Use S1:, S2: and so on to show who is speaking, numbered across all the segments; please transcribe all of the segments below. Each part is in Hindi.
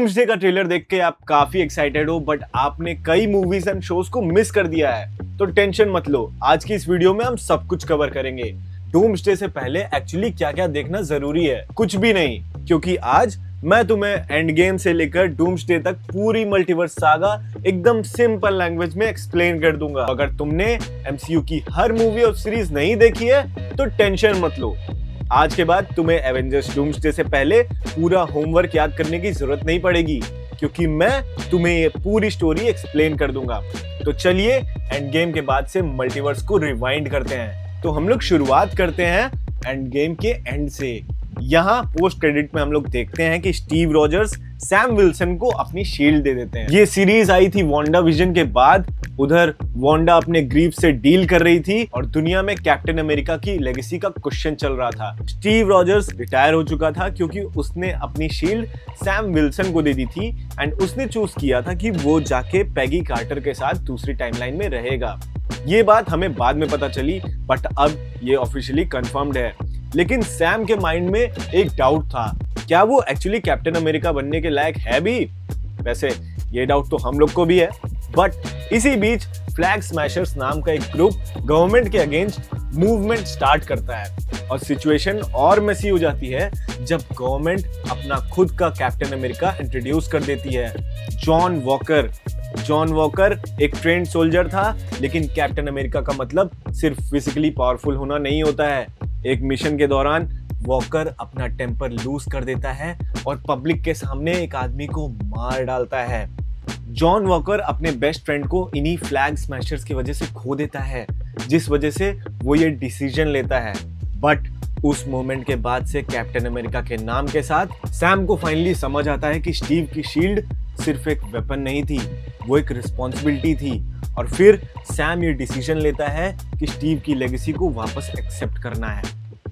S1: डूम्सडे का ट्रेलर देख के आप काफी एक्साइटेड हो, बट आपने कई मूवीज एंड शोज को मिस कर दिया है। तो टेंशन मत लो, आज की इस वीडियो में हम सब कुछ कवर करेंगे। डूम्सडे से पहले एक्चुअली क्या क्या देखना जरूरी है, कुछ भी नहीं, क्योंकि आज मैं तुम्हें एंड गेम से लेकर डूम्सडे तक पूरी मल्टीवर्स सागा एकदम सिंपल लैंग्वेज में एक्सप्लेन कर दूंगा। अगर तुमने एमसीयू की हर मूवी और सीरीज नहीं देखी है तो टेंशन मत लो, आज के बाद तुम्हें एवेंजर्स डूम्सडे से पहले पूरा होमवर्क याद करने की जरूरत नहीं पड़ेगी, क्योंकि मैं तुम्हें ये पूरी स्टोरी एक्सप्लेन कर दूंगा। तो चलिए एंड गेम के बाद से मल्टीवर्स को रिवाइंड करते हैं। तो हम लोग शुरुआत करते हैं एंड गेम के एंड से। यहाँ पोस्ट क्रेडिट में हम लोग देखते हैं कि स्टीव रॉजर्स सैम विल्सन को अपनी शील्ड दे देते हैं। ये सीरीज आई थी वांडा विजन के बाद। उधर वांडा अपने ग्रीफ से डील कर रही थी और दुनिया में कैप्टन अमेरिका की लेगेसी का क्वेश्चन चल रहा था। स्टीव रॉजर्स रिटायर हो चुका था क्योंकि उसने अपनी शील्ड सैम विल्सन को दे दी थी एंड उसने चूज किया था कि वो जाके पैगी कार्टर के साथ दूसरी टाइमलाइन में रहेगा। ये बात हमें बाद में पता चली, बट अब ये ऑफिशियली कंफर्म्ड है। लेकिन सैम के माइंड में एक डाउट था, क्या वो एक्चुअली कैप्टन अमेरिका बनने के लायक है भी? वैसे ये डाउट तो हम लोग को भी है। बट इसी बीच फ्लैग स्मैशर्स नाम का एक ग्रुप गवर्नमेंट के अगेंस्ट मूवमेंट स्टार्ट करता है और सिचुएशन और मेसी हो जाती है जब गवर्नमेंट अपना खुद का कैप्टन अमेरिका इंट्रोड्यूस कर देती है, जॉन वॉकर एक ट्रेंड सोल्जर था, लेकिन कैप्टन अमेरिका का मतलब सिर्फ फिजिकली पावरफुल होना नहीं होता है। एक मिशन के दौरान वॉकर अपना टेम्पर लूज कर देता है और पब्लिक के सामने एक आदमी को मार डालता है। जॉन वॉकर अपने बेस्ट फ्रेंड को इन्हीं फ्लैग स्मैशर्स की वजह से खो देता है, जिस वजह से वो ये डिसीजन लेता है। बट उस मोमेंट के बाद से कैप्टन अमेरिका के नाम के साथ सैम को फाइनली समझ आता है कि स्टीव की शील्ड सिर्फ एक वेपन नहीं थी, वो एक रिस्पॉन्सिबिलिटी थी। और फिर सैम ये डिसीजन लेता है कि स्टीव की लेगेसी को वापस एक्सेप्ट करना है।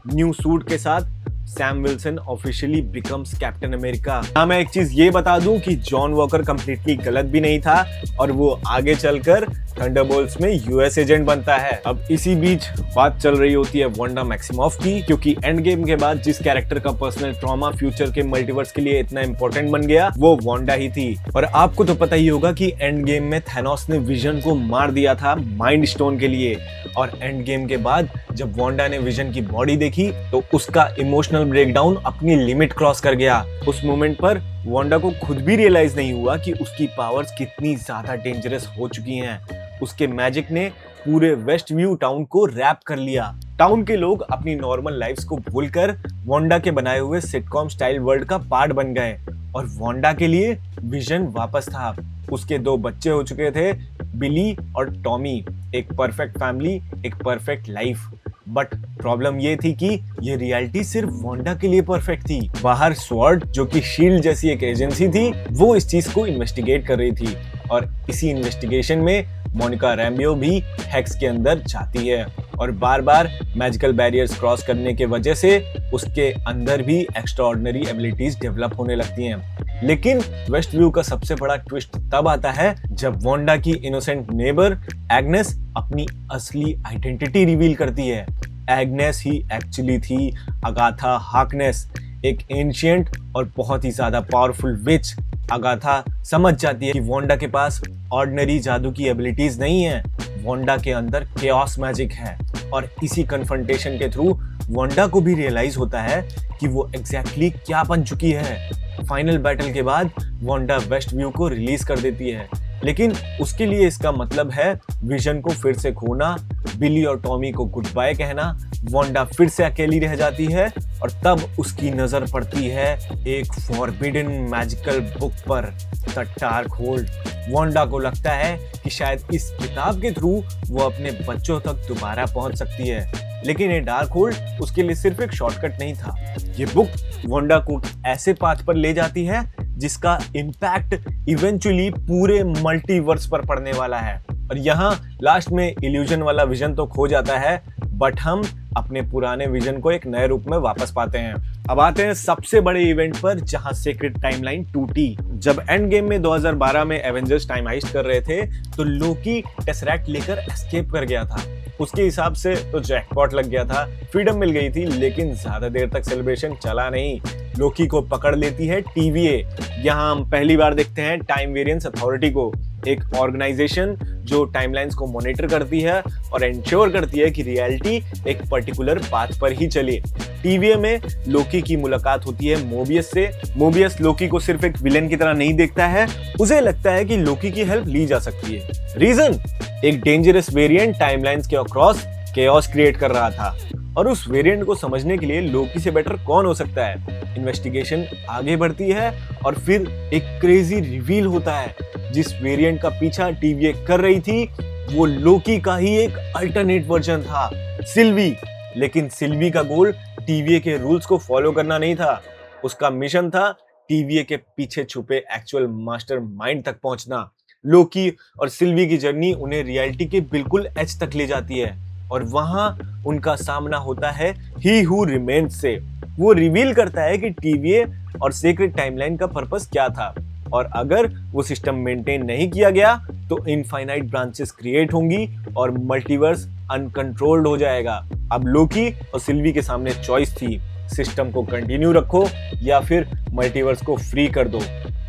S1: न्यू सूट के साथ Sam Wilson officially becomes captain America. हाँ, मैं एक चीज ये बता दूं कि जॉन वॉकर कंप्लीटली गलत भी नहीं था और वो आगे चलकर थंडरबोल्ट्स में यूएस एजेंट बनता है। अब इसी बीच बात चल रही होती है वांडा मैक्सिमॉफ की, क्योंकि एंड गेम के बाद जिस कैरेक्टर का पर्सनल ट्रॉमा फ्यूचर के मल्टीवर्स के लिए इतना इंपॉर्टेंट बन गया वो वांडा ही थी। और आपको तो पता ही होगा कि एंड गेम में थैनोस ने विजन को मार दिया था माइंड स्टोन के लिए, और एंड गेम के बाद जब वांडा ने विजन की बॉडी देखी तो उसका इमोशनल ब्रेकडाउन अपनी लिमिट क्रॉस कर गया। उस मोमेंट पर वांडा को खुद भी रियलाइज नहीं हुआ कि उसकी पावर्स कितनी ज्यादा डेंजरस हो चुकी हैं। उसके मैजिक ने पूरे वेस्ट व्यू टाउन को रैप कर लिया। टाउन के लोग अपनी नॉर्मल लाइफ्स को भूलकर वांडा के बनाए हुए सिटकॉम स्टाइल वर्ल्ड का पार्ट बन गए और वांडा के लिए विजन वापस था। उसके 2 बच्चे हो चुके थे, बिली और टॉमी, एक परफेक्ट फैमिली, एक परफेक्ट लाइफ। बट प्रॉब्लम ये थी कि ये रियलिटी सिर्फ वांडा के लिए परफेक्ट थी। बाहर स्वॉर्ड, जो कि शील्ड जैसी एक एजेंसी थी, वो इस चीज को इन्वेस्टिगेट कर रही थी और इसी इन्वेस्टिगेशन में मोनिका रैम्बियो भी हेक्स के अंदर जाती है और बार बार मैजिकल बैरियर्स क्रॉस करने के वजह से उसके अंदर भी एक्स्ट्राऑर्डिनरी एबिलिटीज डेवलप होने लगती हैं। लेकिन वेस्ट व्यू का सबसे बड़ा ट्विस्ट तब आता है जब वांडा की इनोसेंट नेबर एग्नेस अपनी असली आइडेंटिटी रिवील करती है। एग्नेस ही एक्चुअली थी अगाथा हार्कनेस, एक एंशिएंट और बहुत ही ज्यादा पावरफुल विच। अगाथा समझ जाती है कि वांडा के पास ऑर्डिनरी जादू की एबिलिटीज नहीं है, वांडा के अंदर केओस मैजिक है। और इसी कन्फ्रंटेशन के थ्रू वांडा को भी रियलाइज होता है कि वो एग्जैक्टली क्या बन चुकी है। फाइनल बैटल के बाद वांडा वेस्ट व्यू को रिलीज कर देती है, लेकिन उसके लिए इसका मतलब है विजन को फिर से खोना, बिली और टॉमी को गुड बाय कहना। वांडा फिर से अकेली रह जाती है और तब उसकी नजर पड़ती है एक फॉरबिडन मैजिकल बुक पर, द डार्क होल्ड। वांडा को लगता है कि शायद इस किताब के थ्रू वो अपने बच्चों तक दोबारा पहुंच सकती है, लेकिन ये डार्क होल्ड उसके लिए सिर्फ एक शॉर्टकट नहीं था। ये बुक वांडा को ऐसे पाथ पर ले जाती है जिसका इम्पैक्ट इवेंचुअली पूरे मल्टीवर्स पर पड़ने वाला है। और यहाँ लास्ट में इल्यूजन वाला विजन तो खो जाता है, बट हम अपने पुराने विजन को एक नए रूप में वापस पाते हैं। अब आते हैं सबसे बड़े इवेंट पर, जहां सीक्रेट टाइमलाइन टूटी। जब एंड गेम में 2012 में एवेंजर्स टाइम हाइस्ट कर रहे थे तो लोकी टेसरैक्ट लेकर एस्केप कर गया था। उसके हिसाब से तो जैकपॉट लग गया था, फ्रीडम मिल गई थी, लेकिन ज्यादा देर तक सेलिब्रेशन चला नहीं। लोकी को पकड़ लेती है टीवीए। यहाँ हम पहली बार देखते हैं टाइम वेरिएंस अथॉरिटी को, एक ऑर्गेनाइजेशन जो टाइमलाइंस को मॉनिटर करती है और इंश्योर करती है कि रियलिटी एक पर्टिकुलर पाथ पर ही चले। टीवीए में लोकी की मुलाकात होती है मोबियस से। मोबियस लोकी को सिर्फ एक विलेन की तरह नहीं देखता है, उसे लगता है कि लोकी की हेल्प ली जा सकती है। रीजन, एक डेंजरस वेरिएंट टाइमलाइंस के अक्रॉस केओस क्रिएट कर रहा था और उस वेरिएंट को समझने के लिए लोकी से बेटर कौन हो सकता है। इन्वेस्टिगेशन आगे बढ़ती है और फिर एक क्रेजी रिवील होता है। जिस वेरिएंट का पीछा टीवीए कर रही थी वो लोकी का ही एक अल्टरनेट वर्जन था, सिल्वी। लेकिन सिल्वी का गोल टीवीए के रूल्स को फॉलो करना नहीं था, उसका मिशन था टीवीए के पीछे छुपे एक्चुअल मास्टर माइंड तक पहुंचना। लोकी और सिल्वी की जर्नी उन्हें रियलिटी के बिल्कुल एज तक ले जाती है और वहां उनका सामना होता है ही हू रिमेन्स से। वो रिवील करता है कि टीवीए और सीक्रेट टाइमलाइन का पर्पस क्या था और अगर वो सिस्टम मेंटेन नहीं किया गया तो इनफाइनाइट ब्रांचेस क्रिएट होंगी और मल्टीवर्स अनकंट्रोल्ड हो जाएगा। अब लोकी और सिल्वी के सामने चॉइस थी, सिस्टम को कंटिन्यू रखो या फिर मल्टीवर्स को फ्री कर दो।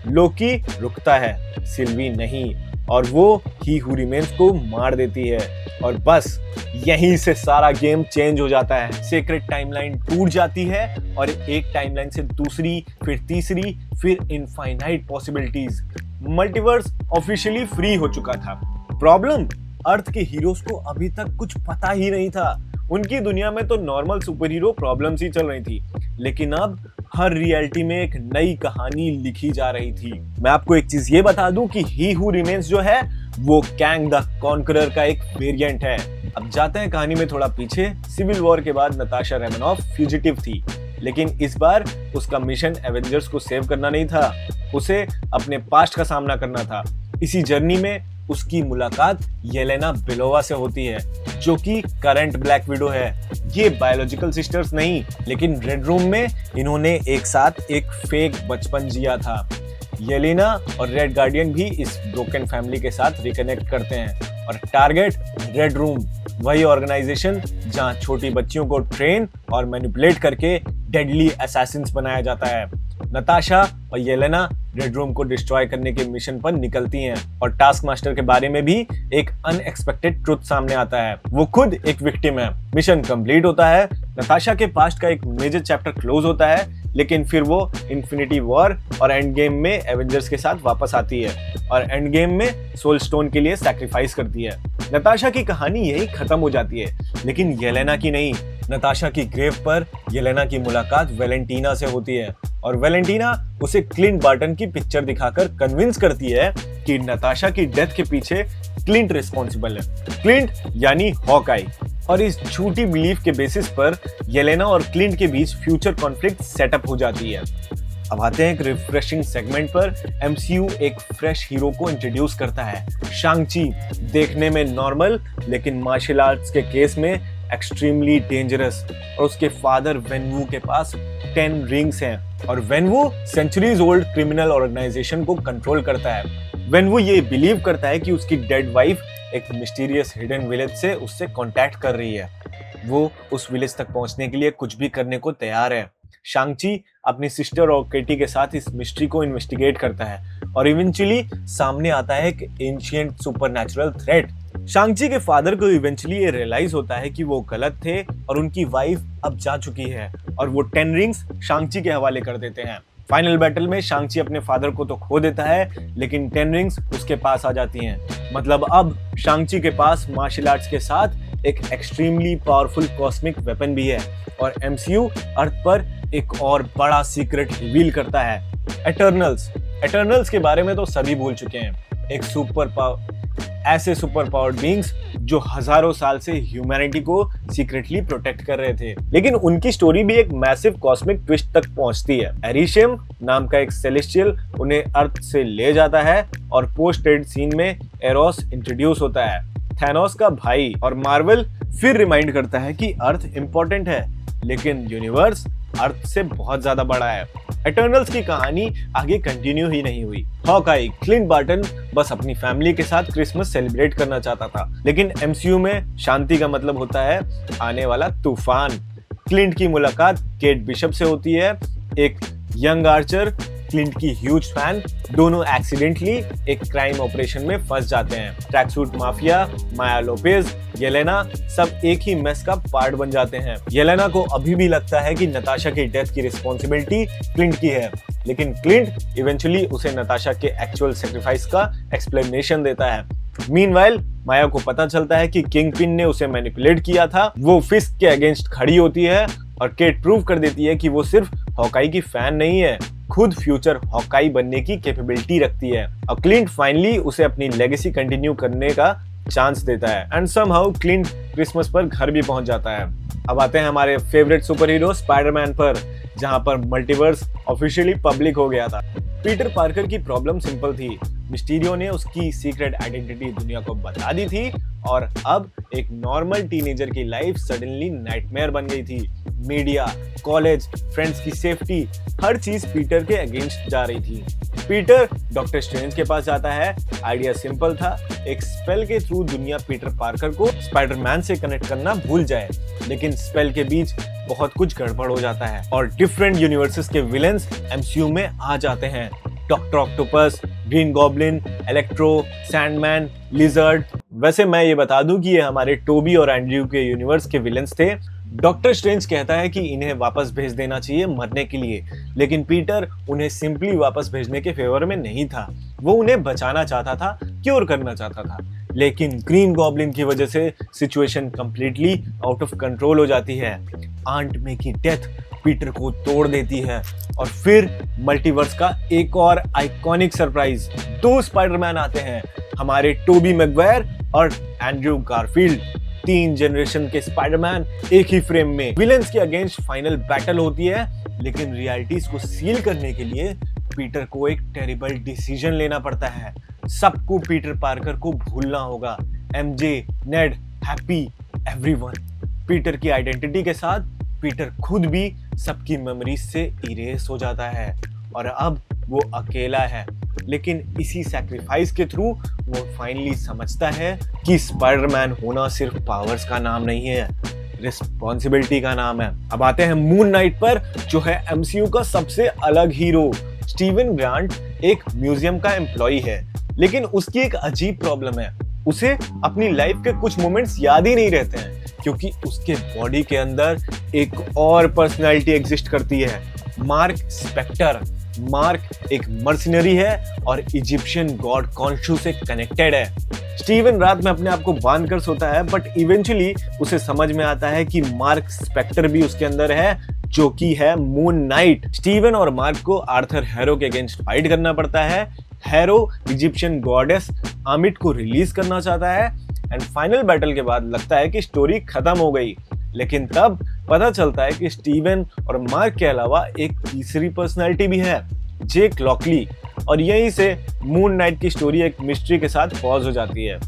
S1: लोकी रुकता है, सिल्वी नहीं, और वो ही हू रिमेन्स को मार देती है और बस यहीं से सारा गेम चेंज हो जाता है। सीक्रेट टाइमलाइन टूट जाती है और एक टाइमलाइन से दूसरी, फिर तीसरी, फिर infinite possibilities. Multiverse officially free हो चुका था। प्रॉब्लम, अर्थ के हीरोज को अभी तक कुछ पता ही नहीं था। उनकी दुनिया में तो नॉर्मल सुपर हीरो प्रॉब्लम्स ही चल रही थी, लेकिन अब हर रियलिटी में एक नई कहानी लिखी जा रही थी। मैं आपको एक चीज ये बता दूं कि ही हू रिमेन्स जो है वो कैंग द कॉन्करर का एक वेरिएंट है। अब जाते हैं कहानी में थोड़ा पीछे। सिविल वॉर के बाद नताशा रोमानोफ फ्यूजिटिव थी, लेकिन इस बार उसका मिशन एवेंजर्स को सेव करना नहीं था, उसे अपने पास्ट का सामना करना था। इसी जर्नी में उसकी मुलाकात येलेना बेलोवा से होती है, जो कि करंट ब्लैक विडो है। ये बायोलॉजिकल सिस्टर्स नहीं, लेकिन रेड रूम में इन्होंने एक साथ एक फेक बचपन जिया था। येलेना और रेड गार्डियन भी इस ब्रोकन फैमिली के साथ रिकनेक्ट करते हैं और टारगेट रेड रूम, वही ऑर्गेनाइजेशन जहां छोटी बच्चियों को ट्रेन और मैनिपुलेट करके डेडली असैसिन्स बनाया जाता है। नताशा और येलेना रेड रूम को डिस्ट्रॉय करने के मिशन पर निकलती हैं और टास्क मास्टर के बारे में भी एक अनएक्सपेक्टेड ट्रुथ सामने आता है, वो खुद एक विक्टिम है। मिशन कंप्लीट होता है, नताशा के पास्ट का एक मेजर चैप्टर क्लोज होता है, लेकिन फिर वो इन्फिनिटी वॉर और एंड गेम में एवेंजर्स के साथ वापस आती है और एंड गेम में सोल स्टोन के लिए सैक्रिफाइस करती है। नताशा की कहानी यही खत्म हो जाती है, लेकिन येलेना की नहीं। नताशा की ग्रेव पर येलेना की मुलाकात वैलेंटीना से होती है और वैलेंटीना उसे क्लिंट बार्टन की पिक्चर दिखाकर कन्विंस करती है कि नताशा की डेथ के पीछे क्लिंट रिस्पॉन्सिबल है, क्लिंट यानी हॉकआई। और इस झूठी बिलीफ के बेसिस पर येलेना और क्लिंट के बीच फ्यूचर कॉन्फ्लिक्ट सेटअप हो जाती है। अब आते हैं एक रिफ्रेशिंग सेगमेंट पर। एमसीयू एक फ्रेश हीरो को इंट्रोड्यूस करता है, शांग-ची। देखने में नॉर्मल, लेकिन मार्शल आर्ट्स के केस में एक्सट्रीमली डेंजरस, और उसके फादर वेनवू के पास 10 रिंग्स हैं और वेनवू सेंचुरीज ओल्ड क्रिमिनल ऑर्गेनाइजेशन को कंट्रोल करता है। वेनवू ये बिलीव करता है कि उसकी डेड वाइफ एक मिस्टीरियस हिडन विलेज से उससे कांटेक्ट कर रही है। वो उस विलेज तक पहुंचने के लिए कुछ भी करने को तैयार है। शांग-ची अपनी सिस्टर और केटी के साथ इस मिस्ट्री को इन्वेस्टिगेट करता है और इवेंचुअली सामने आता है एक एंशिएंट सुपरनैचुरल थ्रेट। शांग-ची के फादर को इवेंचुअली ये रियलाइज होता है कि वो गलत थे और उनकी वाइफ अब जा चुकी है और वो 10 रिंग्स शांग-ची के हवाले कर देते हैं। फाइनल बैटल में शांग-ची अपने फादर को तो खो देता है, लेकिन 10 रिंग्स उसके पास आ जाती हैं। मतलब अब शांग-ची के पास मार्शल आर्ट्स के साथ एक एक्सट्रीमली पावरफुल कॉस्मिक वेपन भी है और एमसीयू अर्थ पर एक और बड़ा सीक्रेट रिवील करता है, एटर्नल्स के बारे में तो सभी भूल चुके हैं। एक ऐसे सुपर पावर्ड बीइंग्स जो हजारों साल से ह्यूमैनिटी को सीक्रेटली प्रोटेक्ट कर रहे थे, लेकिन उनकी स्टोरी भी एक मैसिव कॉस्मिक ट्विस्ट तक पहुंचती है। एरिशियम नाम का एक सेलेस्टियल उन्हें अर्थ से ले जाता है और पोस्ट क्रेडिट सीन में एरोस इंट्रोड्यूस होता है, थैनोस का भाई। और मार्वल फिर रिमाइंड करता है कि अर्थ इंपॉर्टेंट है, लेकिन यूनिवर्स अर्थ से बहुत ज्यादा बड़ा है। एटर्नल्स की कहानी आगे कंटिन्यू ही नहीं हुई। हॉकाई क्लिंट बार्टन बस अपनी फैमिली के साथ क्रिसमस सेलिब्रेट करना चाहता था, लेकिन एमसीयू में शांति का मतलब होता है आने वाला तूफान। क्लिंट की मुलाकात केट बिशप से होती है, एक यंग आर्चर, क्लिंट की ह्यूज फैन। दोनों एक्सीडेंटली एक क्राइम ऑपरेशन में फंस जाते हैं। ट्रैकसूट माफिया, माया लोपेज, येलेना सब एक ही मेस का पार्ट बन जाते हैं। येलेना को अभी भी लगता है कि नताशा की डेथ की रिस्पॉन्सिबिलिटी क्लिंट की है, लेकिन क्लिंट इवेंचुअली उसे नताशा के एक्चुअल सैक्रिफाइस का एक्सप्लेनेशन देता है। मीनवाइल माया को पता चलता है कि किंगपिन ने उसे मैनिपुलेट किया था। वो फिस्ट के अगेंस्ट खड़ी होती है और केट प्रूव कर देती है कि वो सिर्फ हॉकाई की फैन नहीं है, खुद फ्यूचर हॉकाई बनने की कैपेबिलिटी रखती है। और क्लिंट फाइनली उसे अपनी लेगेसी कंटिन्यू करने का चांस देता है एंड समहाउ क्लिंट क्रिसमस पर घर भी पहुंच जाता है। अब आते हैं हमारे फेवरेट सुपर हीरो स्पाइडरमैन पर, जहां पर मल्टीवर्स ऑफिशियली पब्लिक हो गया था। पीटर पार्कर की प्रॉब्लम सिंपल थी, मिस्टीरियो ने उसकी सीक्रेट आइडेंटिटी दुनिया को बता दी थी और अब एक नॉर्मल टीनेजर की लाइफ सडनली नाइटमेयर बन गई थी। मीडिया, कॉलेज, फ्रेंड्स की सेफ्टी, हर चीज पीटर के अगेंस्ट जा रही थी। पीटर डॉक्टर स्ट्रेंज के पास जाता है। आइडिया सिंपल था, एक स्पेल के थ्रू दुनिया पीटर पार्कर को स्पाइडरमैन से कनेक्ट करना भूल जाए, लेकिन स्पेल के बीच बहुत कुछ गड़बड़ हो जाता है और डिफरेंट यूनिवर्सेस के विलेंस एमसीयू में आ जाते हैं। Doctor octopus, green goblin, electro, Sandman, lizard. वैसे मैं ये बता दूं कि ये हमारे टोबी और एंड्रयू के यूनिवर्स के विलेंस थे। डॉक्टर स्ट्रेंज कहता है कि इन्हें वापस भेज देना चाहिए मरने के लिए, लेकिन पीटर उन्हें सिंपली वापस भेजने के फेवर में नहीं था। वो उन्हें बचाना चाहता था, क्योर करना चाहता था, लेकिन ग्रीन गॉब्लिन की वजह से situation completely out of control हो जाती है। आंट मे की डेथ पीटर को तोड़ देती है और फिर मल्टीवर्स का एक और आइकॉनिक सरप्राइज, 2 स्पाइडरमैन आते हैं, हमारे टोबी मैगवायर और एंड्रयू गारफील्ड। 3 जनरेशन के स्पाइडरमैन एक ही फ्रेम में। विलेंस के अगेंस्ट फाइनल बैटल होती है, लेकिन रियलिटीज को सील करने के लिए पीटर को एक टेरिबल डिसीजन लेना पड़ता है। सबको पीटर पार्कर को भूलना होगा, एमजे, नेड, हैप्पी, एवरीवन। पीटर की आइडेंटिटी के साथ पीटर खुद भी सबकी मेमोरीज से इरेज हो जाता है और अब वो अकेला है, लेकिन इसी सैक्रिफाइस के थ्रू वो फाइनली समझता है कि स्पाइडरमैन होना सिर्फ पावर्स का नाम नहीं है, रिस्पॉन्सिबिलिटी का नाम है। अब आते हैं मून नाइट पर, जो है एमसीयू का सबसे अलग हीरो। स्टीवन ग्रांट एक म्यूजियम का एम्प्लॉई है, लेकिन उसकी एक अजीब प्रॉब्लम है, उसे अपनी लाइफ के कुछ मोमेंट्स याद ही नहीं रहते हैं, क्योंकि उसके बॉडी के अंदर एक और पर्सनालिटी एग्जिस्ट करती है, मार्क स्पेक्टर। मार्क एक मर्सिनरी है और इजिप्शियन गॉड कॉन्शू से कनेक्टेड है। स्टीवन रात में अपने आप को बांध कर सोता है, बट इवेंचुअली उसे समझ में आता है कि मार्क स्पेक्टर भी उसके अंदर है, जो कि है मून नाइट। स्टीवन और मार्क को आर्थर हैरो के अगेंस्ट फाइट करना पड़ता है। हैरो इजिप्शियन गॉडेस आमिट को रिलीज करना चाहता है एंड फाइनल बैटल के बाद लगता है कि स्टोरी खत्म हो गई, लेकिन तब पता चलता है कि स्टीवन और मार्क के अलावा एक तीसरी पर्सनालिटी भी है, जेक लॉकली, और यहीं से मून नाइट की स्टोरी एक मिस्ट्री के साथ पॉज हो जाती है।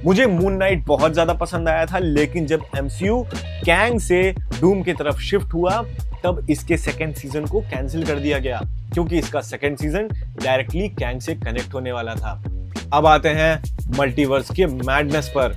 S1: मुझे मून नाइट बहुत ज्यादा पसंद आया था, लेकिन जब एमसीयू कैंग से डूम की तरफ शिफ्ट हुआ तब इसके सेकंड सीजन को कैंसिल कर दिया गया, क्योंकि इसका सेकंड सीजन डायरेक्टली कैंग से कनेक्ट होने वाला था। अब आते हैं मल्टीवर्स के मैडनेस पर।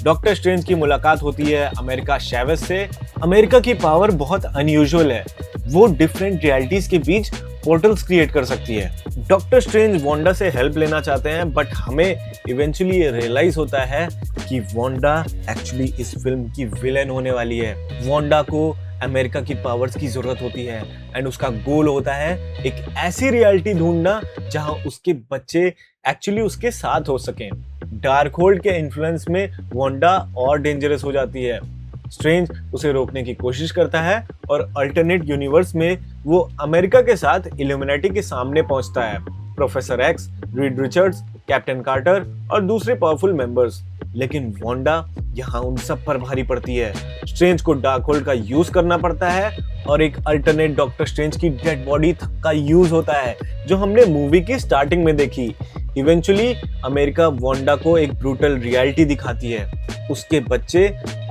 S1: डॉक्टर स्ट्रेंज की मुलाकात होती है अमेरिका चैवेज से। अमेरिका की पावर बहुत अनयूजुअल है, वो डिफरेंट रियलिटीज के बीच पोर्टल्स क्रिएट कर सकती है। डॉक्टर स्ट्रेंज वांडा से हेल्प लेना चाहते हैं, बट हमें इवेंचुअली ये रियलाइज होता है कि वांडा एक्चुअली इस फिल्म की विलेन होने वाली है। वांडा को अमेरिका की पावर्स की जरूरत होती है एंड उसका गोल होता है एक ऐसी रियलिटी ढूंढना जहां उसके बच्चे एक्चुअली उसके साथ हो सकें। डार्कहोल्ड के इन्फ्लुएंस में वांडा और डेंजरस हो जाती है। स्ट्रेंज उसे रोकने की कोशिश करता है और अल्टरनेट यूनिवर्स में वो अमेरिका के साथ इल्यूमिनेटी के सामने पहुंचता है। Professor X, Reed Richards, captain Carter और दूसरे पावरफुल मेंबर्स, लेकिन वांडा यहाँ उन सब पर भारी पड़ती है। स्ट्रेंज को डार्कहोल्ड का यूज करना पड़ता है और एक अल्टरनेट डॉक्टर स्ट्रेंज की डेड बॉडी का यूज होता है, जो हमने मूवी की स्टार्टिंग में देखी। इवेंचुअली अमेरिका वांडा को एक ब्रूटल रियलिटी दिखाती है, उसके बच्चे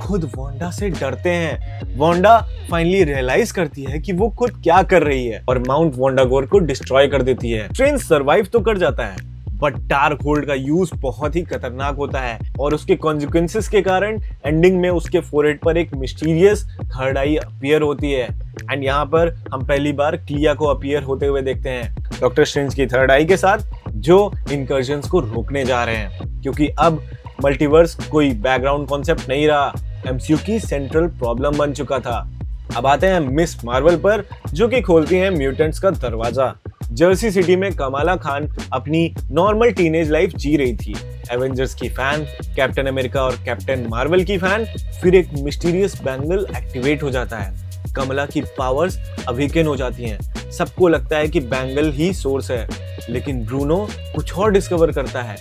S1: खुद वांडा से डरते हैं। वांडा फाइनली रियलाइज करती है कि वो खुद क्या कर रही है और माउंट वांडागोर को डिस्ट्रॉय कर देती है। स्ट्रेंज सर्वाइव तो कर जाता है, बट डार्क होल्ड का यूज बहुत ही खतरनाक होता है और उसके कॉन्सिक्वेंसेस के कारण एंडिंग में उसके फोरहेड पर एक मिस्टीरियस थर्ड आई अपीयर होती है। एंड यहाँ पर हम पहली बार क्लिया को अपीयर होते हुए देखते हैं डॉक्टर स्ट्रेंज की थर्ड आई के साथ, जो इनकर्जन्स को रोकने जा रहे हैं, क्योंकि अब मल्टीवर्स कोई बैकग्राउंड कॉन्सेप्ट नहीं रहा, एमसीयू की सेंट्रल प्रॉब्लम बन चुका था। अब आते हैं मिस मार्वल पर, जो कि खोलती हैं म्यूटेंट्स का दरवाजा। जर्सी सिटी में कमाला खान अपनी नॉर्मल टीनेज लाइफ जी रही थी। एवेंजर्स की फैन, कैप्टन अमेरिका और कैप्टन मार्वल की फैन। फिर एक मिस्टीरियस बैंगल एक्टिवेट हो जाता है, कमला की पावर्स अवेकन हो जाती हैं। सबको लगता है कि बैंगल ही सोर्स है, लेकिन ब्रूनो कुछ और डिस्कवर करता है।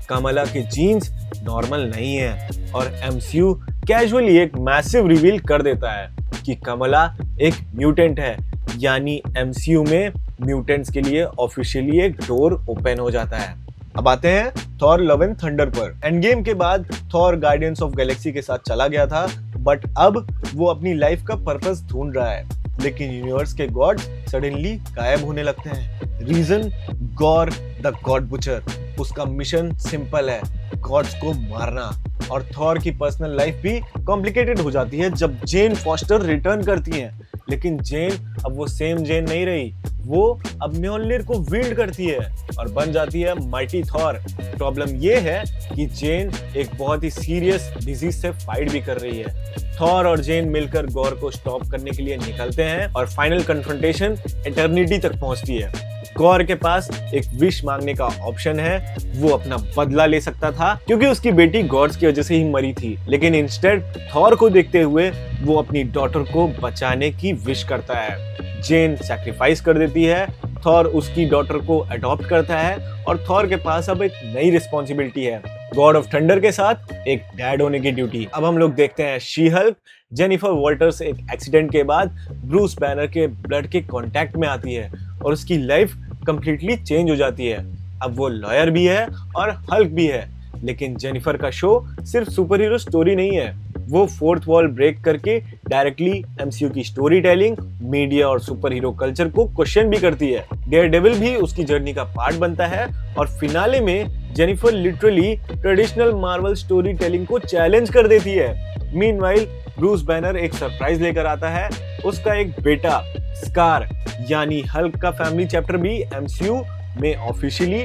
S1: कमला के जीन्स नॉर्मल नहीं है और एमसीयू कैजुअली एक मैसिव रिवील कर देता है कि कमला एक म्यूटेंट है, यानी एमसीयू में म्यूटेंट्स के लिए ऑफिशियली एक डोर ओपन हो जाता है। अब आते हैं थॉर लव एंड थंडर पर। एंड गेम के बाद थॉर गार्डियंस ऑफ गैलेक्सी के साथ चला गया था, बट अब वो अपनी लाइफ का पर्पस ढूंढ रहा है। लेकिन यूनिवर्स के गॉड्स सडनली गायब होने लगते हैं। Reason, Gorr the God Butcher. उसका मिशन सिंपल है, गॉड्स को मारना। और थॉर की पर्सनल लाइफ भी कॉम्प्लिकेटेड हो जाती है जब जेन फॉस्टर रिटर्न करती है। लेकिन जेन अब वो सेम जेन नहीं रही, वो अब म्योल्निर को विल्ड करती है और बन जाती है माइटी थॉर। प्रॉब्लम ये है कि जेन एक बहुत ही सीरियस डिजीज से फाइट भी कर रही है। थॉर और जेन मिलकर गॉर को स्टॉप करने के लिए निकलते हैं और फाइनल कन्फ्रंटेशन एटर्निटी तक पहुंचती है। गॉर के पास एक विश मांगने का ऑप्शन है, वो अपना बदला ले सकता था क्योंकि उसकी बेटी गॉड्स की वजह से ही मरी थी। लेकिन इंस्टेड थॉर को देखते हुए वो अपनी डॉटर को बचाने की विश करता है। जेन सैक्रिफाइस कर देती है, थॉर उसकी डॉटर को अडॉप्ट करता है और थॉर के पास अब एक नई रिस्पॉन्सिबिलिटी है, गॉड ऑफ थंडर के साथ एक डैड होने की ड्यूटी। अब हम लोग देखते हैं शी हल्क। जेनिफर वॉल्टर्स एक एक्सीडेंट के बाद ब्रूस बैनर के ब्लड के कांटेक्ट में आती है और उसकी लाइफ कंप्लीटली चेंज हो जाती है। अब वो लॉयर भी है और हल्क भी है। लेकिन जेनिफर का शो सिर्फ सुपर हीरो स्टोरी नहीं है, वो फोर्थ वॉल ब्रेक करके डायरेक्टली एमसीयू की स्टोरी टेलिंग, मीडिया और सुपर हीरो कल्चर को क्वेश्चन भी करती है। डेयरडेविल भी उसकी जर्नी का पार्ट बनता है और फिनाले में Jennifer literally traditional Marvel story telling को चैलेंज कर देती है। मीनवाइल ब्रूस बैनर एक सरप्राइज लेकर आता है, उसका एक बेटा स्कार यानी हल्क का फैमिली चैप्टर भी एमसीयू में ऑफिशियली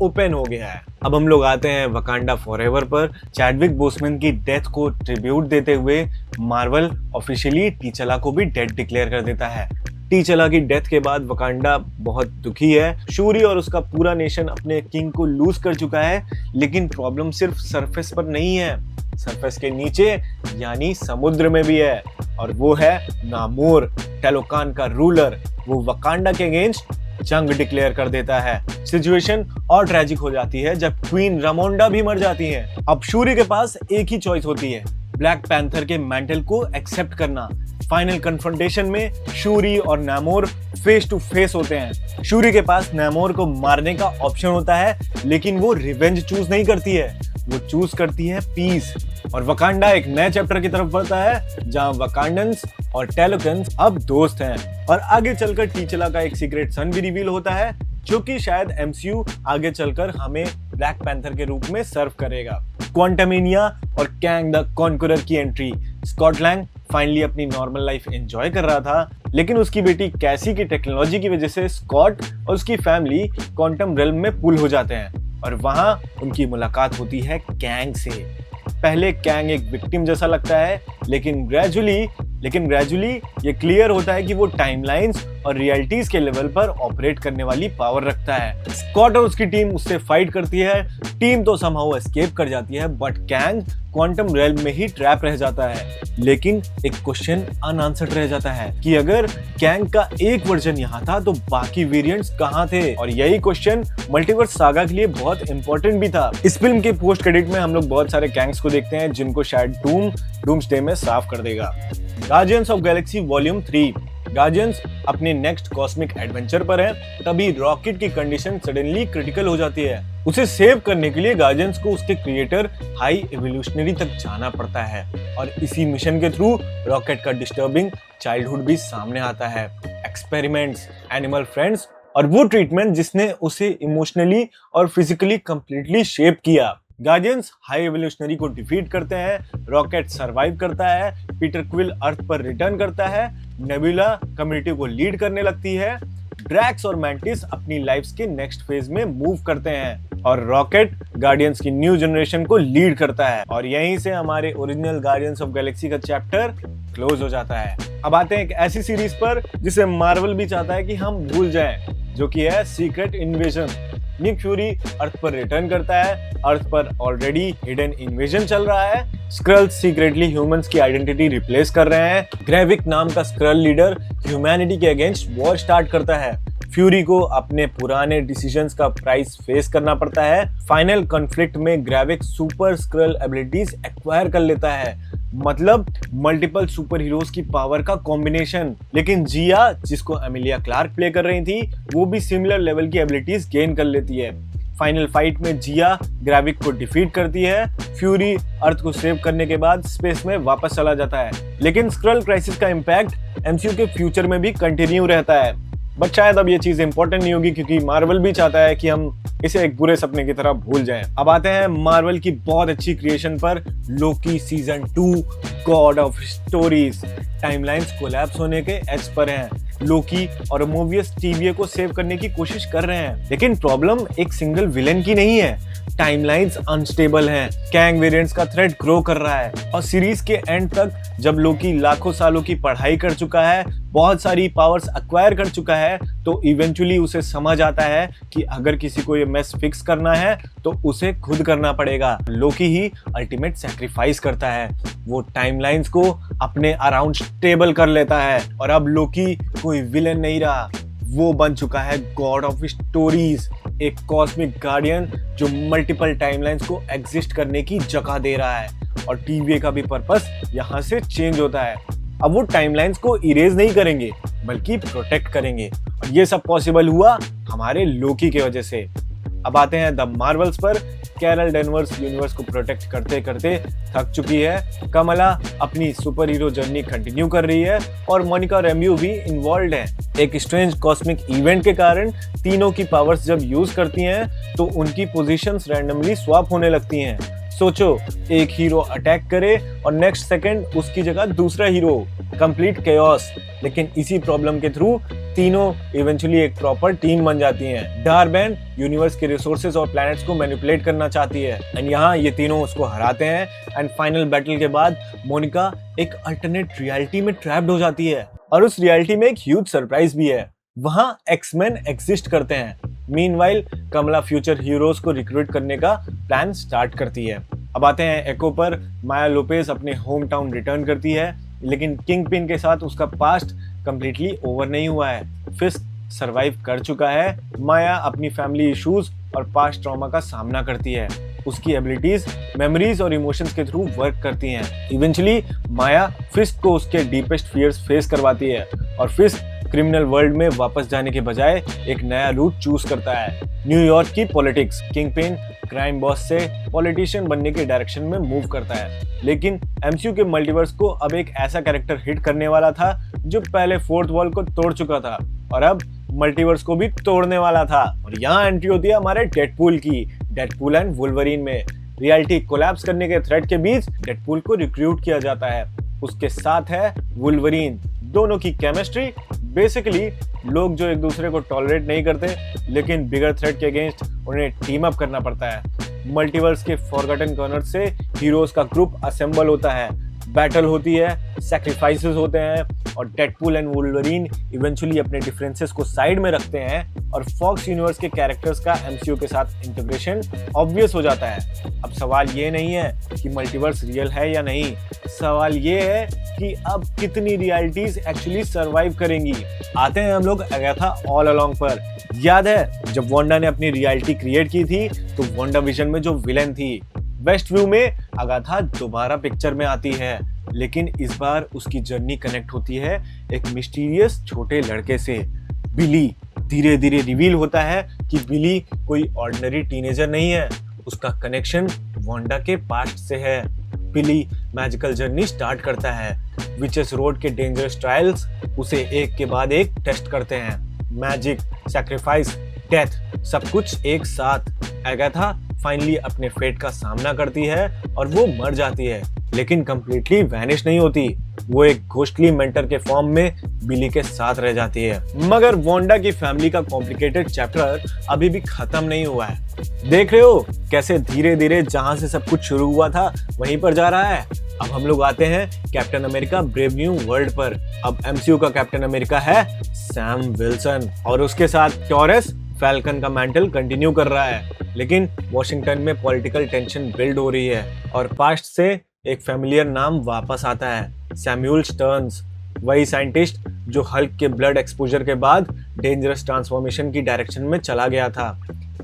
S1: ओपन हो गया है। अब हम लोग आते हैं वकांडा फॉरएवर पर। चैडविक बोसमैन की डेथ को ट्रिब्यूट देते हुए मार्वल ऑफिशियली टीचला को भी डेड डिक्लेयर कर देता है। टीचला की डेथ के बाद वकांडा बहुत दुखी है। शूरी और उसका पूरा नेशन अपने किंग को लूज कर चुका है, लेकिन प्रॉब्लम सिर्फ सरफेस पर नहीं है, सरफेस के नीचे यानी समुद्र में भी है, और वो है नामोर, टेलोकान का रूलर। वो वकांडा के अगेंस्ट जंग डिक्लेयर कर देता है। सिचुएशन और ट्रेजिक हो जाती है जब क्वीन रामोंडा भी मर जाती है। अब शूरी के पास एक ही चॉइस होती है, ब्लैक पैंथर के मैंटल को एक्सेप्ट करना। फाइनल कन्फ्रंटेशन में शूरी और नामोर फेस टू फेस होते हैं। शूरी के पास नामोर को मारने का ऑप्शन होता है, लेकिन वो रिवेंज चूज नहीं करती है, वो चूज करती है पीस। और वकांडा एक नए चैप्टर की तरफ बढ़ता है जहां वकांडन्स और टेलोकन्स अब दोस्त हैं। और आगे चलकर टीचला का एक सीक्रेट सन भी रिवील होता है, जो कि शायद एमसीयू आगे चलकर हमें ब्लैक पैंथर के रूप में सर्व करेगा। क्वांटमेनिया और कैंग द कॉन्करर की एंट्री। स्कॉट लैंग फाइनली अपनी नॉर्मल लाइफ एंजॉय कर रहा था, लेकिन उसकी बेटी कैसी की टेक्नोलॉजी की वजह से स्कॉट और उसकी फैमिली क्वांटम रेल्म में पुल हो जाते हैं और वहां उनकी मुलाकात होती है कैंग से। पहले कैंग एक विक्टिम जैसा लगता है, लेकिन ग्रेजुअली ये क्लियर होता है कि वो टाइमलाइंस और रियलिटीज के लेवल पर ऑपरेट करने वाली पावर रखता है। स्कॉट और उसकी टीम उससे फाइट करती है। टीम तो समहाउ एस्केप कर जाती है, बट कैंग क्वांटम रेल्म में ही ट्रैप रह जाता है। लेकिन एक क्वेश्चन अनआंसर्ड रह जाता है कि अगर कैंग का एक वर्जन यहाँ था तो बाकी वेरिएंट्स कहाँ थे? और यही क्वेश्चन मल्टीवर्स सागा के लिए बहुत इंपॉर्टेंट भी था। इस फिल्म के पोस्ट क्रेडिट में हम लोग बहुत सारे कैंग्स को देखते हैं, जिनको शायद डूम्सडे में साफ कर देगा। Guardians of Galaxy volume 3। Guardians अपने नेक्स्ट कॉस्मिक एडवेंचर पर है, तभी रॉकेट की कंडीशन सडनली क्रिटिकल हो जाती है। उसे सेव करने के लिए गार्डियंस को उसके क्रिएटर हाई एवोल्यूशनरी तक जाना पड़ता है और इसी मिशन के थ्रू रॉकेट का डिस्टर्बिंग चाइल्डहुड भी सामने आता है। एक्सपेरिमेंट्स, एनिमल फ्रेंड्स और वो ट्रीटमेंट जिसने उसे इमोशनली और फिजिकली कंप्लीटली शेप किया। गार्डियंस हाई एवोल्यूशनरी को डिफीट करते हैं, रॉकेट सरवाइव करता है, पीटर क्विल अर्थ पर रिटर्न करता है, नेबुला कम्युनिटी को लीड करने लगती है, ड्रैक्स और मैंटिस अपनी लाइफ्स के नेक्स्ट फेज में मूव करते हैं और रॉकेट गार्डियंस की न्यू जनरेशन को लीड करता है और यहीं से हमारे ओरिजिनल गार्डियंस ऑफ गैलेक्सी का चैप्टर क्लोज हो जाता है। अब आते हैं एक ऐसी सीरीज पर जिसे मार्वल भी चाहता है कि हम भूल जाएं, जो कि है सीक्रेट इन्वेजन। निक फ्यूरी अर्थ पर रिटर्न करता है, अर्थ पर ऑलरेडी हिडन इन्वेजन चल रहा है, स्क्रल्स सीक्रेटली ह्यूमंस की आइडेंटिटी रिप्लेस कर रहे हैं, ग्रेविक नाम का स्क्रल लीडर ह्यूमैनिटी के अगेंस्ट वॉर स्टार्ट करता है, फ्यूरी को अपने पुराने डिसीजंस का प्राइस फेस करना पड़ता है, फाइनल कॉन्फ्लिक्ट में Gravik super Skrull abilities acquire कर लेता है, मतलब मल्टीपल सुपर हीरोज की पावर का कॉम्बिनेशन। लेकिन जिया, जिसको एमिलिया क्लार्क प्ले कर रही थी, वो भी सिमिलर लेवल की एबिलिटीज गेन कर लेती है। फाइनल फाइट में जिया ग्रेविक को डिफीट करती है, फ्यूरी अर्थ को सेव करने के बाद स्पेस में वापस चला जाता है। लेकिन स्क्रल क्राइसिस का इम्पैक्ट एमसीयू के फ्यूचर में भी कंटिन्यू रहता है, बट शायद अब ये चीज इंपॉर्टेंट नहीं होगी क्योंकि मार्वल भी चाहता है कि हम इसे एक बुरे सपने की तरह भूल जाएं। अब आते हैं मार्वल की बहुत अच्छी क्रिएशन पर, Loki season 2 God of stories. Timelines collapse होने के एज पर हैं। लोकी और मोबियस टीवीए को सेव करने की कोशिश कर रहे हैं, लेकिन प्रॉब्लम एक सिंगल विलेन की नहीं है, टाइमलाइंस अनस्टेबल हैं, कैंग वेरिएंट्स का थ्रेट ग्रो कर रहा है और सीरीज के एंड तक जब लोकी लाखों सालों की पढ़ाई कर चुका है, बहुत सारी पावर्स एक्वायर कर चुका है, तो इवेंचुअली उसे समझ आता है कि अगर किसी को ये मेस फिक्स करना है तो उसे खुद करना पड़ेगा। लोकी ही अल्टीमेट सैक्रिफाइस करता है, वो टाइमलाइंस को अपने अराउंड स्टेबल कर लेता है और अब लोकी कोई विलेन नहीं रहा, वो बन चुका है गॉड ऑफ स्टोरीज, एक कॉस्मिक गार्डियन जो मल्टीपल टाइमलाइंस को एग्जिस्ट करने की जगह दे रहा है और टीवीए का भी पर्पस यहाँ से चेंज होता है। अब वो टाइमलाइंस को इरेज नहीं करेंगे बल्कि प्रोटेक्ट करेंगे और ये सब पॉसिबल हुआ हमारे लोकी की वजह से। अब आते हैं द मार्वल्स पर। कैरल डेनवर्स यूनिवर्स को प्रोटेक्ट करते करते थक चुकी है, कमला अपनी सुपर हीरो जर्नी कंटिन्यू कर रही है और मोनिका रेम्यू भी इन्वॉल्व है। एक स्ट्रेंज कॉस्मिक इवेंट के कारण तीनों की पावर्स जब यूज करती हैं तो उनकी पोजीशंस रैंडमली स्वैप होने लगती हैं। सोचो, एक हीरो अटैक करे और नेक्स्ट सेकंड उसकी जगह दूसरा हीरो, कंप्लीट केओस। लेकिन इसी प्रॉब्लम के थ्रू तीनों इवेंचुअली एक प्रॉपर टीम बन जाती हैं। डार्बैन यूनिवर्स के रिसोर्सेज और प्लैनेट्स को मैनिपुलेट करना चाहती है एंड यहाँ ये तीनों उसको हराते हैं एंड फाइनल बैटल के बाद मोनिका एक अल्टरनेट रियलिटी में ट्रैप्ड हो जाती है और उस रियलिटी में एक ह्यूज सरप्राइज भी है, वहाँ एक्समैन एग्जिस्ट करते हैं। मीनवाइल कमला फ्यूचर हीरोज को रिक्रूट करने का प्लान स्टार्ट करती है। अब आते हैं एको पर। माया लोपेज अपने होम टाउन रिटर्न करती है, लेकिन किंगपिन के साथ उसका पास्ट कंप्लीटली ओवर नहीं हुआ है। फिस्ट सरवाइव कर चुका है। माया अपनी फैमिली इश्यूज और पास्ट ट्रॉमा का सामना करती है। उसकी एबिलिटीज मेमोरीज और इमोशंस के थ्रू वर्क करती हैं। इवेंचुअली माया फिस्ट को उसके डीपेस्ट फियर्स फेस करवाती है और फिस्ट क्रिमिनल वर्ल्ड में वापस जाने के बजाय एक नया रूट चूज करता है, न्यूयॉर्क की पॉलिटिक्स। किंगपिन क्राइम बॉस से पॉलिटिशियन बनने के डायरेक्शन में मूव करता है, लेकिन एमसीयू के मल्टीवर्स को अब एक ऐसा कैरेक्टर हिट करने वाला था जो पहले फोर्थ वॉल को तोड़ चुका था और अब मल्टीवर्स को भी तोड़ने वाला था। और यहाँ एंट्री होती है हमारे डेडपूल की, डेडपूल एंड वुल्वरीन में। रियलिटी कोलैप्स करने के थ्रेट के बीच डेडपूल को रिक्रूट किया जाता है, उसके साथ है वुल्वरीन। दोनों की केमिस्ट्री बेसिकली लोग जो एक दूसरे को टॉलरेट नहीं करते, लेकिन बिगर थ्रेट के अगेंस्ट उन्हें टीम अप करना पड़ता है। मल्टीवर्स के फॉरगॉटन कॉर्नर्स से हीरोज का ग्रुप असेंबल होता है, बैटल होती है, सैक्रिफाइसेस होते हैं और डेडपूल एंड वुल्वरीन इवेंचुअली अपने डिफरेंसेस को साइड में रखते हैं और फॉक्स यूनिवर्स के कैरेक्टर्स का एमसीयू के साथ इंटीग्रेशन ऑब्वियस हो जाता है। अब सवाल ये नहीं है कि मल्टीवर्स रियल है या नहीं, सवाल ये है कि अब कितनी रियलिटीज एक्चुअली सरवाइव करेंगी। आते हैं हम लोग अगाथा ऑल अलोंग पर। याद है जब वांडा ने अपनी रियलिटी क्रिएट की थी तो वांडा विजन में जो विलेन थी, वेस्ट व्यू में अगाथा दोबारा पिक्चर में आती है, लेकिन इस बार उसकी जर्नी कनेक्ट होती है एक मिस्टीरियस छोटे लड़के से, बिली, धीरे धीरे रिवील होता है कि बिली कोई ऑर्डिनरी टीनेजर नहीं है, उसका कनेक्शन वांडा के पास्ट से है। बिली मैजिकल जर्नी स्टार्ट करता है। विचेस रोड के डेंजरस ट्रायल्स उसे एक के बाद एक टेस्ट करते हैं। मैजिक, सैक्रिफाइस, डेथ, सब कुछ एक साथ। एगाथा फाइनली अपने फेट का सामना करती है और वो मर जाती है, लेकिन कंप्लीटली वैनिश नहीं होती। वो एक घोस्टली मेंटर के फॉर्म में बिली के साथ रह जाती है। मगर वांडा की फैमिली का कॉम्प्लिकेटेड चैप्टर अभी भी खत्म नहीं हुआ है। देख रहे हो कैसे धीरे धीरे जहां से सब कुछ शुरू हुआ था वहीं पर जा रहा है। अब हम लोग आते हैं captain America brave new world पर। अब एमसीयू का कैप्टन अमेरिका है सैम विल्सन और उसके साथ टॉरस फैल्कन का मैंटल कंटिन्यू कर रहा है। लेकिन वॉशिंगटन में पॉलिटिकल टेंशन बिल्ड हो रही है और पास्ट से एक फेमिलियर नाम वापस आता है, सैमुअल स्टर्न्स, वही साइंटिस्ट जो हल्क के ब्लड एक्सपोजर के बाद डेंजरस ट्रांसफॉर्मेशन की डायरेक्शन में चला गया था।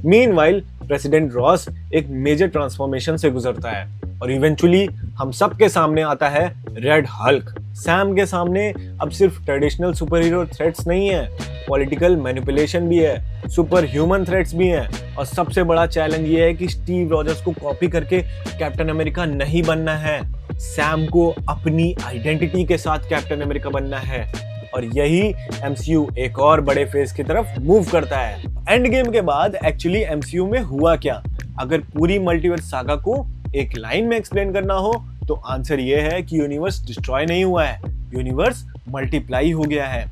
S1: मीनवाइल प्रेसिडेंट रॉस एक मेजर ट्रांसफॉर्मेशन से गुजरता है और इवेंचुअली हम सब के सामने आता है रेड हल्क। सैम के सामने अब सिर्फ ट्रेडिशनल सुपर हीरो थ्रेट्स नहीं है, पॉलिटिकल मैनिपुलेशन भी है, सुपर ह्यूमन थ्रेट्स भी हैं और सबसे बड़ा चैलेंज ये है कि स्टीव रॉजर्स को कॉपी करके कैप्टन अमेरिका नहीं बनना है। सैम को अपनी आइडेंटिटी के साथ कैप्टन अमेरिका बनना है और यही एमसीयू एक और बड़े फेज की तरफ मूव करता है। एंड गेम के बाद एक्चुअली एमसीयू में हुआ क्या? अगर पूरी मल्टीवर्स सागा को एक लाइन में एक्सप्लेन करना हो तो आंसर ये है कि यूनिवर्स डिस्ट्रॉय नहीं हुआ है, यूनिवर्स मल्टीप्लाई हो गया है।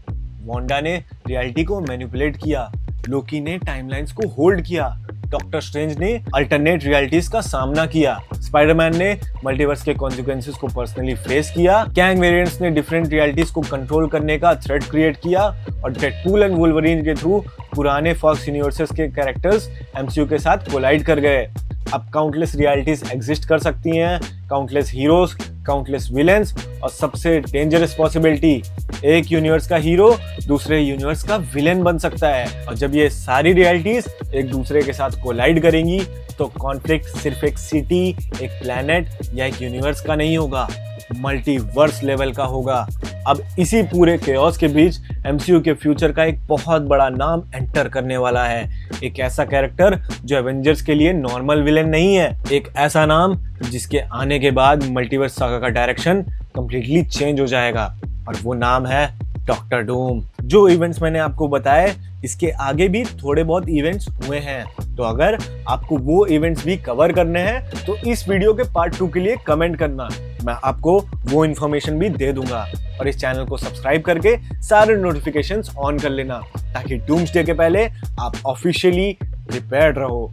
S1: वांडा ने रियलिटी को मैनिपुलेट किया, लोकी ने टाइमलाइंस को होल्ड किया, डॉक्टर स्ट्रेंज ने अल्टरनेट रियलिटीज का सामना किया, स्पाइडरमैन ने मल्टीवर्स के कॉन्सिक्वेंसेस को पर्सनली फेस किया, कैंग वेरिएंट्स ने डिफरेंट रियलिटीज को कंट्रोल करने का थ्रेट क्रिएट किया और डेडपूल एंड वुल्वरीन के थ्रू पुराने फॉक्स यूनिवर्सेस के कैरेक्टर्स एमसीयू के साथ कोलाइड कर गए। अब काउंटलेस रियलिटीज एग्जिस्ट कर सकती हैं, काउंटलेस हीरोज, काउंटलेस विलेंस और सबसे डेंजरस पॉसिबिलिटी, एक यूनिवर्स का हीरो दूसरे यूनिवर्स का विलेन बन सकता है। और जब ये सारी रियलिटीज एक दूसरे के साथ कोलाइड करेंगी तो कॉन्फ्लिक्ट सिर्फ एक सिटी, एक प्लैनेट या एक यूनिवर्स का नहीं होगा, मल्टीवर्स लेवल का होगा। अब इसी पूरे केओस के बीच एमसीयू के फ्यूचर का एक बहुत बड़ा नाम एंटर करने वाला है, एक ऐसा कैरेक्टर जो एवेंजर्स के लिए नॉर्मल विलेन नहीं है, एक ऐसा नाम जिसके आने के बाद मल्टीवर्स सागा का डायरेक्शन कंप्लीटली चेंज हो जाएगा और वो नाम है डॉक्टर डूम। जो इवेंट्स मैंने आपको बताए इसके आगे भी थोड़े बहुत इवेंट्स हुए हैं, तो अगर आपको वो इवेंट्स भी कवर करने हैं तो इस वीडियो के पार्ट 2 के लिए कमेंट करना, मैं आपको वो इन्फॉर्मेशन भी दे दूंगा। और इस चैनल को सब्सक्राइब करके सारे नोटिफिकेशंस ऑन कर लेना ताकि डूम्सडे के पहले आप ऑफिशियली प्रिपेयर्ड रहो।